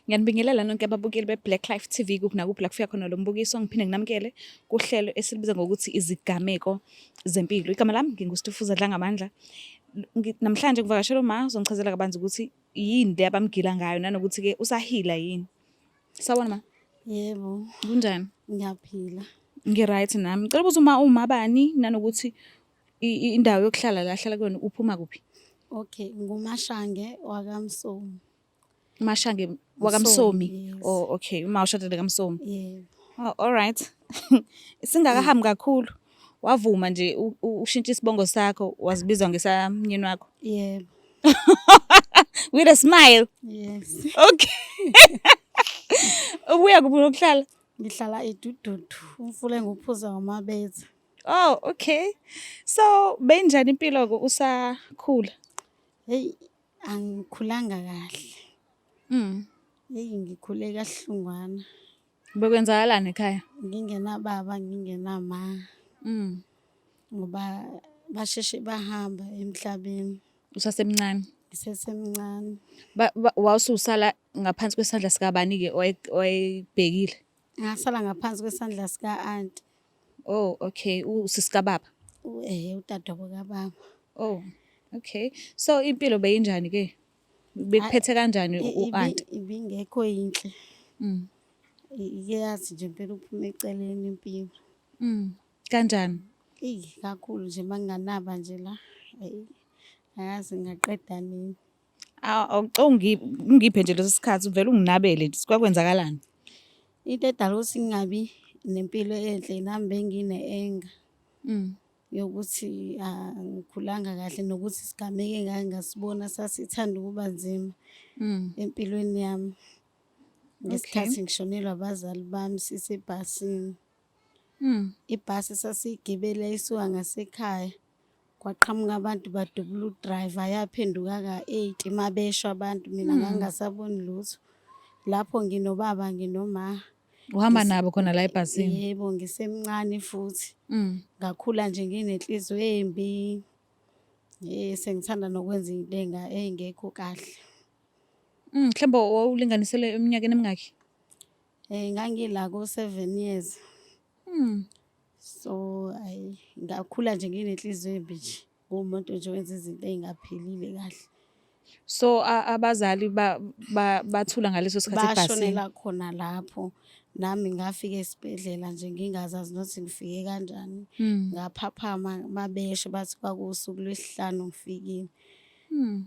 Ngiyanibingelela nonke ababukeli be-Black Life TV kuphi nakuphi la kufika khona lo mbukiso. Ngiphinde nginamukele kuhlelo esilubiza ngokuthi izigameko zempilo. Igama lami nginguStifuza Dlangamandla. Namhlanje ngivakashela uma uzongichazela kabanzi ukuthi yini le abamgila ngayo nanokuthi-ke usahila yini. Sawubona ma. Yebo, Kunjani? ngiyaphila. Ngi-right nami. Ngicela ukubuza uma bani nanokuthi indawo yokuhlala la hlala kuyona uphuma kuphi? Okay, nguMashange wakamsomi. Mashange wakamsomi. Yes. Oh, okay. Uma ushadile kaMsomi. Yebo. Oh, all right. Singakahambi kakhulu. Wavuma nje ushintsha isibongo sakho wazibizwa ngesamyeni wakho. Yebo. With a smile. Yes. Okay. Ubuya kuphi ukuhlala? Ngihlala eDududu, umfule nguphuza ngomabetha. Oh, okay. So, benjani impilo usakhula? Hey, angikhulanga kahle. Hey, ngikhule kahlungwana. Bekwenzakalani ekhaya? Ngingenababa, ngingenama. Ngoba basheshe bahamba emhlabeni. Usasemncane. Ngisesemncane. Wawususala ngaphansi kwesandla sikabani-ke owayebhekile? Ngasala ngaphansi kwesandla sika-anti. Oh, okay. Usisikababa? Udadewabo kababa. Oh, okay. So impilo beyinjani-ke? Bekuphethe kanjani u-anti? Ibingekho yinhle. Ike yathi nje impela uphuma eceleni impilo. Kanjani? Kakhulu nje manginganaba nje la. Ayazi ngaqeda nini. Ungiphe nje leso sikhathi uvele unginabele nje kwakwenzakalani? Into edala ukuthi ngingabi nempilo enhle nami bengine-enga. Yokuthi angikhulanga kahle nokuthi isigameko engake ngasibona sasithanda ukuba nzima empilweni yami. Ngesikhathi ngishonelwa abazali bami sisebhasini. Ibhasi sasiyigibele isuka ngasekhaya. Kwaqhamuka abantu badubula u-driver yaphenduka ka-8 mabeshwa abantu mina ngangingasaboni lutho. Lapho nginobaba nginoma. Uhamba nabo khona la ebhasini? Yebo, ngisemncane futhi. Ngakhula nje nginenhliziyo embi. Sengithanda nokwenza into engekho kahle. Mhlawumbe wawulinganisele eminyakeni emingaki? Ngangila ko-7 years. So ngakhula nje nginenhliziyo embi nje. Umuntu nje wenza izinto engaphilile kahle. So abazali bathula ngaleso sikhathi ebhasini? Bashonela khona lapho. Nami ngafika esibhedlela nje ngingazazi nokuthi ngifike kanjani. Ngaphaphama mabeshe bathi kwakuwusuku lwesihlanu ngifikile.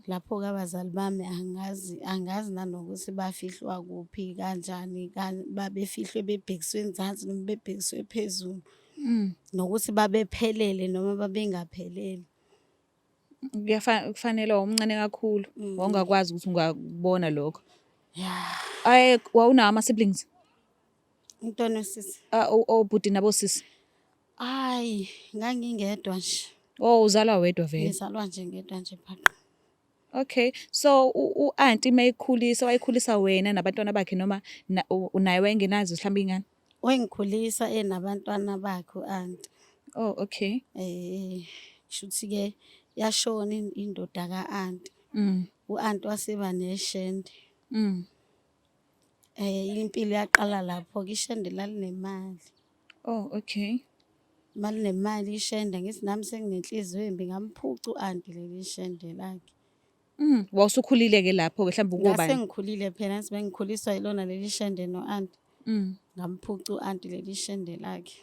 Lapho-ke abazali bami angazi nanokuthi bafihlwa kuphi kanjani babefihlwe bebhekiswe enzansi noma bebhekiswe phezulu. Nokuthi babephelele noma babengaphelele. Kufanele wawumncane kakhulu wawungakwazi ukuthi ungakubona lokho. Yeah. Wawunawo ama-siblings? Umntwana wesisi. Obhuti nabosisi? Hayi, ngangingedwa nje. Oh, uzalwa wedwa vele? Ngizalwa nje ngedwa nje phaqha. Okay. So u-anti mayikhulisa wayikhulisa wena nabantwana bakhe noma naye wayengenazo mhlawumbe iy'ngane? Wangikhulisa enabantwana bakhe u-anti. Oh, okay. Shuthi-ke yashona indoda ka-anti. U-anti waseba neshende. Impilo yaqala lapho-ke ishende lalinemali. Oh, okay. Malinemali ishende ngithi nami senginenhliziyo embi ngamphuca u-anti leli shende lakhe. Wawusukhulile-ke lapho-ke mhlawumbe ukubani? Ngase ngikhulile phela ngithi bengikhuliswa yilona leli shende no-anti. Ngamphuca u-anti leli shende lakhe.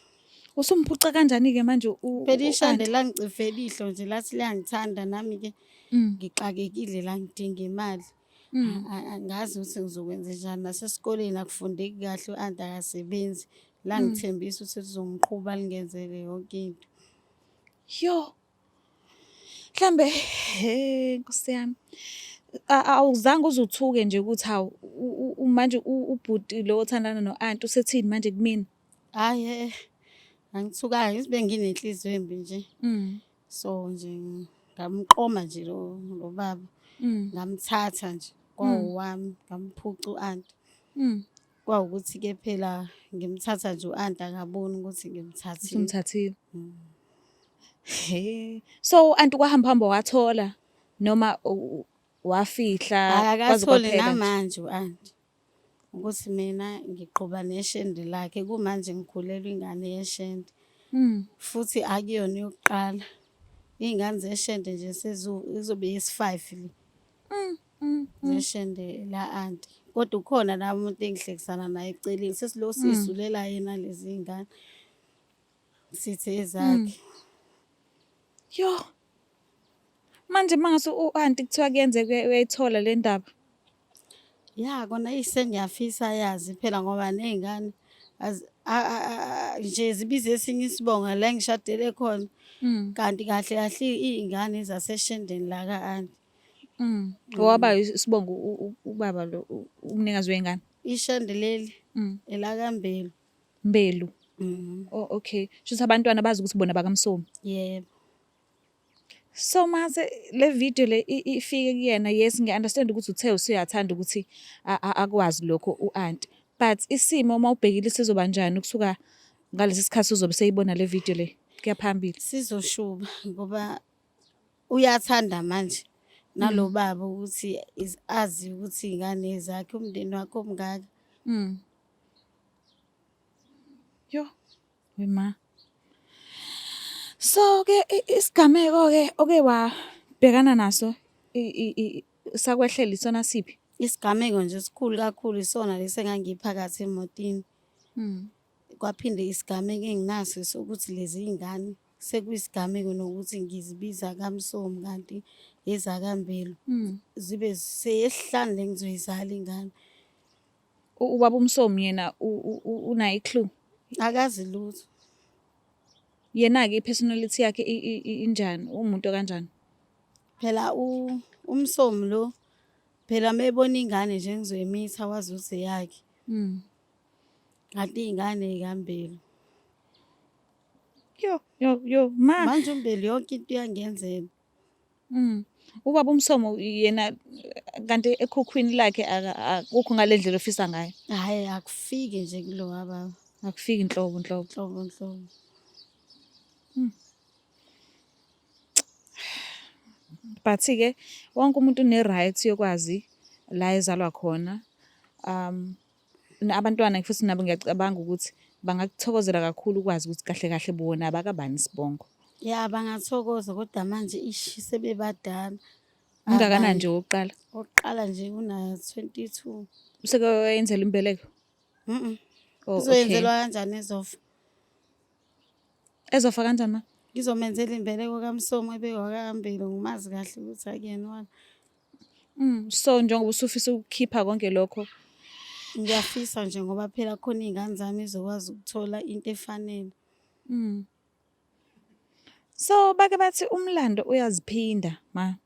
Usumphuca kanjani-ke manje phela ishende langicifela ihlo nje lathi liyangithanda nami-ke ngixakekile la ngidinga imali. Angazi ukuthi ngizokwenza njani nasesikoleni akufundeki kahle u-anti akasebenzi. La ngithembisa ukuthi lizongiqhuba lingenzele yonke into. Yo. Mhlambe Nkosi yami. Awuzange uzuthuke nje ukuthi hawu manje ubhuti lo othandana no-anti usethini manje kumina? Hayi angithukanga ngithi benginenhliziyo embi nje. So nje ngamqoma nje lo baba. Ngamthatha nje kwawami ngamphuca u-anti. Kwawukuthi-ke phela ngimthatha nje u-anti akaboni ukuthi ngimthathile. Umthathile. So u-anti kwahamba wathola noma wafihla akatholi namanje u-anti. ukuthi mina ngiqhuba neshende lakhe kumanje ngikhulelwe ingane yeshende futhi akuyona yokuqala. Iy'ngane zeshende nje izobe yesi-5 le zeshende la-anti. Kodwa ukhona la umuntu engihlekisana naye eceleni sesilo siy'zulela yena lezi y'ngane sithi ezakhe. Yo, manje mangase u-anti kuthiwa kuyenzeka uyayithola le ndaba. Ya kona sengiyafisa yazi phela ngoba ney'ngane nje zibize esinye isibongo la engishadele khona. Kanti kahle kahle iy'ngane zaseshendeni la ka-anti. Owaba isibongo ubaba lo umnikazi wey'ngane. Ishende leli elakaMbelu. Mbelu. Oh okay. Shuthi abantwana bazi ukuthi bona bakaMsomi. Yebo. So mase le video le ifike kuyena, yes ngiya-understand ukuthi uthe usuyathanda ukuthi akwazi lokho u-anti. But isimo mawubhekile sizoba njani ukusuka ngalesi sikhathi uzobe seyibona le video le kuya phambili? Sizoshuba ngoba uyathanda manje nalo baba ukuthi azi ukuthi iy'ngane zakhe umndeni wakhe omngaka. Yo, wema. So ke isigameko ke oke wabhekana naso sakwehlela isona siphi? Isigameko nje esikhulu kakhulu isona lesi engangiphakathi emotini. Kwaphinde isigameko enginaso sokuthi lezi y'ngane sekuyisigameko nokuthi ngizibiza kaMsomi kanti ezakaMbelu. Zibe seyesihlanu le ngizoyizala ingane. Ubaba uMsomi yena unayo i-clue? Akazi lutho. Yena-ke i-personality yakhe injani? Umuntu okanjani? Phela uMsomi lo phela mebona ingane nje engizoyimitha wazi ukuthi eyakhe. Kanti iy'ngane ey'kaMbelu. Yo ma. Manje uMbelu yonke into uyangenzela. Ubaba uMsomi yena kanti ekhukhwini lakhe akukho ngale ndlela ofisa ngayo. Hhayi akufiki nje kulo baba. Akufiki nhlobo. Nhlobo. But-ke wonke umuntu une-right yokwazi la ezalwa khona. Abantwana futhi nabo ngiyacabanga ukuthi bangakuthokozela kakhulu ukwazi ukuthi kahle kahle bona abakabani isibongo. Ya bangathokoza kodwa manje ishi sebebadala. Ungakanani nje wokuqala? Oqala nje una 22. Useke wayenzela imbeleko? Uzoyenzelwa kanjani ezofa? Ezofa kanjani ma? Ngizomenzela imbeleko kaMsomi ebekwa kaMbelu ngimazi kahle ukuthi akuyena wami. So njengoba usufisa ukukhipha konke lokho, Ngiyafisa nje ngoba phela khona iy'ngane zami ezokwazi ukuthola into efanele. So bake bathi umlando uyaziphinda ma.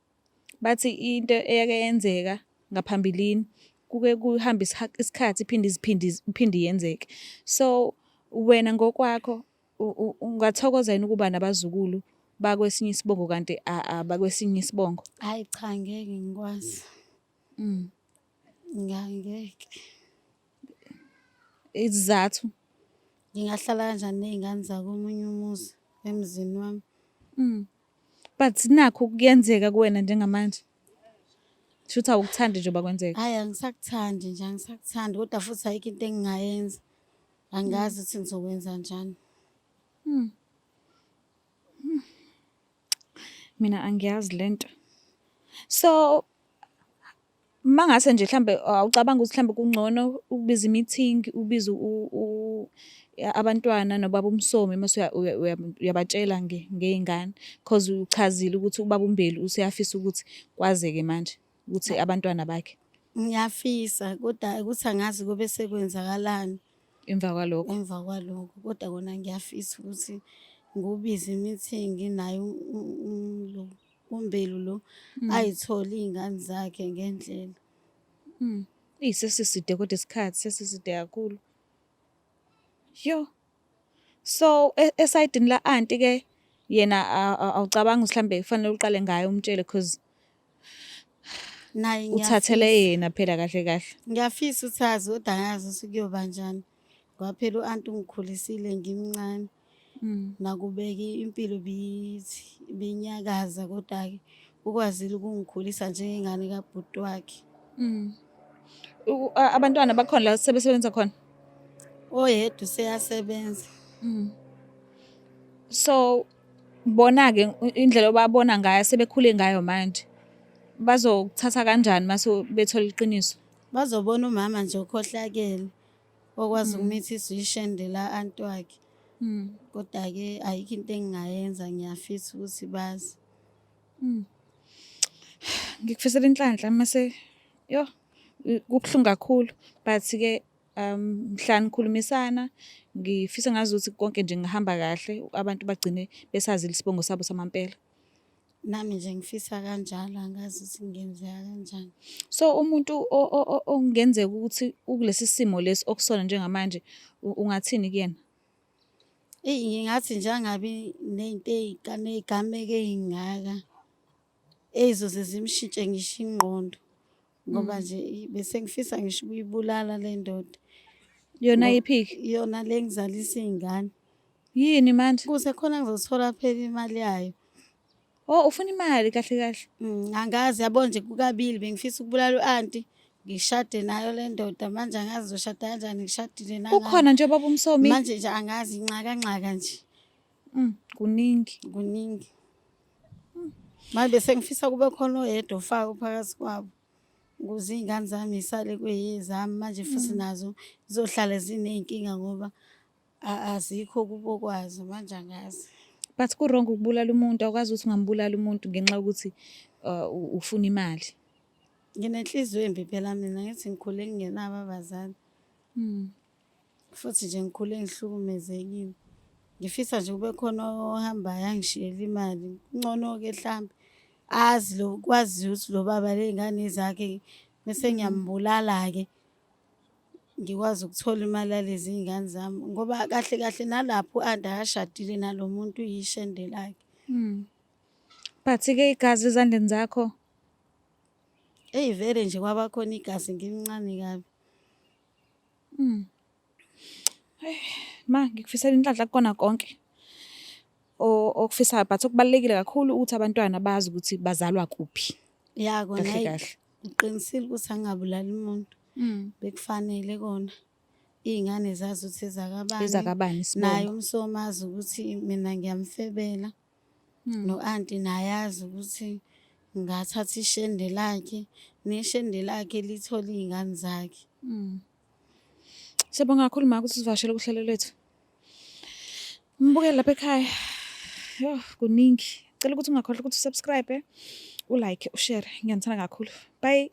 Bathi into eyake yenzeka ngaphambilini kuke kuhambe isikhathi iphinde yenzeke. So wena ngokwakho ungathokoza yini ukuba nabazukulu bakwesinye isibongo kanti abakwesinye isibongo? Hhayi cha ngeke ngikwazi. Ngeke. Isizathu? Ngingahlala kanjani ney'ngane zakomunye umuzi emzini wami? But nakho kuyenzeka kuwena njengamanje. Shuthi awukuthandi njengoba kwenzeka. Hhayi angisakuthandi nje angisakuthandi kodwa futhi ayikho into engingayenza. Angazi ukuthi ngizokwenza njani. Mina angiyazi lento. So mangase nje mhlambe awucabanga ukuthi mhlambe kungcono ukubiza i-meeting, ubize abantwana nobaba uMsomi mase uyabatshela ngey'ngane cause uchazile ukuthi ubaba uMbelu useyafisa ukuthi kwazeke manje ukuthi abantwana bakhe. Ngiyafisa kodwa ukuthi angazi kube sekwenzakalani Emva kwalokho. Kodwa kona ngiyafisa ukuthi ngiwubize i-meeting naye lo uMbelu lo ayithole iy'ngane zakhe ngendlela. Sesiside kodwa isikhathi sesiside kakhulu. Yo. So esayidini la anti ke yena awucabanga ukuthi mhlambe kufanele uqale ngayo umtshele cause Naye uthathele yena phela kahle kahle. Ngiyafisa ukuthi azi kodwa angazi ukuthi kuyoba njani. Ngoba phela u-anti ungikhulisile ngimncane. Nakubeka impilo binyakaza kodwa-ke ukwazile ukungikhulisa njengengane kabhuti wakhe. Abantwana bakhona la sebesebenza khona? Oyedwa useyasebenza. So, bona-ke indlela obabona ngayo sebekhule ngayo manje. Bazokuthatha kanjani mase bethola iqiniso? Bazobona umama nje okhohlakele okwazi ukumithisa ishende la anti wakhe. Kodwa-ke ayikho into engingayenza, ngiyafisa ukuthi bazi. Ngikufisela inhlanhla mase kubuhlungu kakhulu, but-ke mhla nikhulumisana ngifisa ngazuthi konke nje ngihamba kahle, abantu bagcine besazi isibongo sabo samampela. Nami nje ngifisa kanjalo, angazi ukuthi kungenzeka kanjani. So umuntu okungenzeka ukuthi ukulesi simo lesi okusona njengamanje ungathini kuyena? Ngingathi nje angabi ney'gameko ey'ngaka ey'zoze zimshintshe ngisho ingqondo, ngoba nje bese ngifisa ngisho ukuyibulala le ndoda. Yona yiphi-ke? Yona le ngizalisa iy'ngane. Yini manje? Kuze khona ngizothola phela imali yayo. Oh, ufuna imali kahle kahle? Angazi, yabo nje kukabili bengifisa ukubulala u-anti, ngishade nayo le ndoda. Manje angazi ngizoshada kanjani ngishadile nayo. Ukhona nje ubaba uMsomi? Manje nje angazi, inxaka nje. Kuningi. Kuningi. Manje bese ngifisa kube khona oyedwa ofaka phakathi kwabo ukuze iy'ngane zami y'sale kweyezami. Manje futhi nazo zizohlala ziney'nkinga ngoba azikho kubo kwazo, manje angazi. But ku-wrong ukubulala umuntu, awukwazi ukuthi ungambulala umuntu ngenxa yokuthi ufuna imali. Nginenhliziyo embi phela mina, ngithi ngikhule ngingenabo abazali. Futhi nje ngikhule ngihlukumezekile. Ngifisa nje kube khona ohambayo angishiyele imali. Kungcono-ke mhlambe azi kwaziyo ukuthi lo baba ley'ngane zakhe bese ngiyambulala-ke ngikwazi ukuthola imali yalezi y'ngane zami, ngoba kahle kahle nalapho u-anti akashadile nalo muntu uyishende lakhe. But-ke igazi ezandleni zakho? Vele nje kwaba khona igazi ngimncane kabi. Ma, ngikufisela inhlanhla kukona konke okufisayo, but okubalulekile kakhulu ukuthi abantwana bazi ukuthi bazalwa kuphi. Ya kona Kahle kahle. uqinisile ukuthi angingabulali umuntu. Bekufanele kona iy'ngane zazi ukuthi ezakabani. Ezakabani isibongo. Naye uMsomi azi ukuthi mina ngiyamfebela. No-anti naye azi ukuthi ngathatha ishende lakhe, neshende lakhe lithole iy'ngane zakhe. Siyabonga kakhulu ma ukuthi usivakashele kuhlelo lwethu. Mbukele lapha ekhaya. Kuningi. Cela ukuthi ungakhohlwa ukuthi usubscribe, ulike, ushare. Ngiyanithanda kakhulu. Bye.